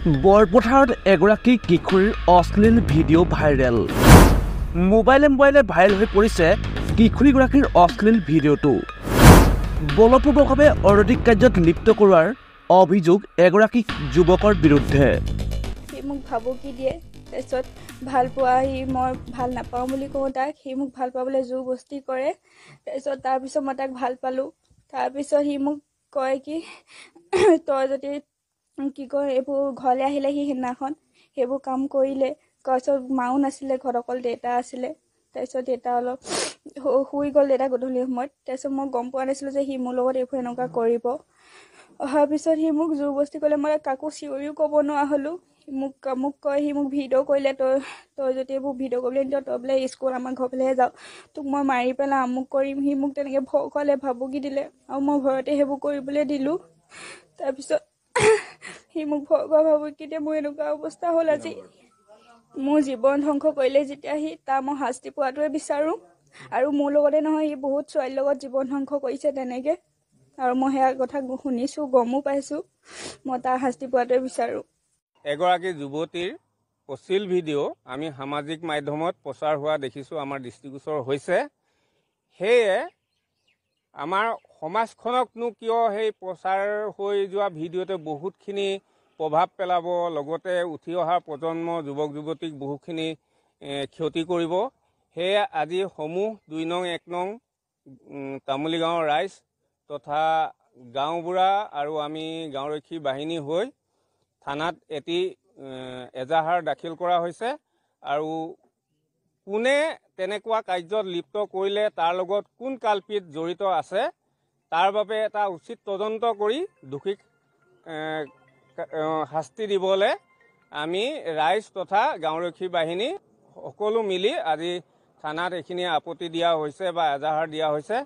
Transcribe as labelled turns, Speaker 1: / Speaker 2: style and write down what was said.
Speaker 1: বৰপথাৰত এগৰাকী কিশোৰীৰ অশ্লীল ভিডিঅ' ভাইৰেল। মোবাইলে ভাইৰেল হৈ পৰিছে কিশোৰীগৰাকীৰ অশ্লীল ভিডিঅ'টো। বলপূৰ্বকভাৱে অনৈতিক কাৰ্যত লিপ্ত কৰোৱাৰ অভিযোগ এগৰাকী যুৱকৰ বিৰুদ্ধে।
Speaker 2: সি মোক ভাবুকি দিয়ে, তাৰপিছত ভাল পোৱা মই ভাল নাপাওঁ বুলি কওঁ তাক, সি মোক ভাল পাবলৈ জোৰ বস্তি কৰে। তাৰপিছত মই তাক ভাল পালোঁ। তাৰপিছত সি মোক কয় কি তই যদি কি কয় এইবোৰ ঘৰলৈ আহিলে সি সেইদিনাখন সেইবোৰ কাম কৰিলে। তাৰপিছত মাও নাছিলে ঘৰত, অকল দেউতা আছিলে। তাৰপিছত দেউতা অলপ শুই গ'ল, দেউতা গধূলি সময়ত। তাৰপিছত মই গম পোৱা নাছিলোঁ যে সি মোৰ লগত এইবোৰ এনেকুৱা কৰিব। অহাৰ পিছত সি মোক জোৰ বস্তি কৰিলে, মই কাকো চিঞৰিও ক'ব নোৱাৰা হ'লোঁ। মোক কয়, সি মোক ভিডিঅ' কৰিলে, তই যদি এইবোৰ ভিডিঅ' কৰিবলৈ নিদিয় তই বোলে স্কুল আমাৰ ঘৰ ফালেহে যাওঁ, তোক মই মাৰি পেলাই আমুক কৰিম। সি মোক তেনেকৈ ভয় খোৱালে, ভাবুকি দিলে, আৰু মই ভয়তে সেইবোৰ কৰিবলৈ দিলোঁ। তাৰপিছত সি মোক ভয় খোৱা ভাবুকি দিয়ে, মোৰ এনেকুৱা অৱস্থা হ'ল আজি। মোৰ জীৱন ধ্বংস কৰিলে যেতিয়া সি, তাৰ মই শাস্তি পোৱাটোৱে বিচাৰোঁ। আৰু মোৰ লগতে নহয়, সি বহুত ছোৱালীৰ লগত জীৱন ধ্বংস কৰিছে তেনেকৈ, আৰু মই সেয়া কথা শুনিছোঁ, গমো পাইছোঁ। মই তাৰ শাস্তি পোৱাটোৱে বিচাৰোঁ।
Speaker 3: এগৰাকী যুৱতীৰ অশ্লীল ভিডিঅ' আমি সামাজিক মাধ্যমত প্ৰচাৰ হোৱা দেখিছোঁ, আমাৰ দৃষ্টিগোচৰ হৈছে। সেয়ে আমাৰ সমাজখনকনো কিয় সেই প্ৰচাৰ হৈ যোৱা ভিডিঅ'তে বহুতখিনি প্ৰভাৱ পেলাব, লগতে উঠি অহা প্ৰজন্ম যুৱক যুৱতীক বহুখিনি ক্ষতি কৰিব। সেয়ে আজি সমূহ ২ নং ১ নং তামুলী গাঁৱৰ ৰাইজ তথা গাঁওবুঢ়া আৰু আমি গাঁওৰক্ষী বাহিনী হৈ থানাত এজাহাৰ দাখিল কৰা হৈছে। আৰু কোনে তেনেকুৱা কাৰ্যত লিপ্ত কৰিলে, তাৰ লগত কোন কালপিত জড়িত আছে, তাৰ বাবে এটা উচিত তদন্ত কৰি দোষীক শাস্তি দিবলৈ আমি ৰাইজ তথা গাঁওৰক্ষী বাহিনী সকলো মিলি আজি থানাত এইখিনি আপত্তি দিয়া হৈছে বা এজাহাৰ দিয়া হৈছে।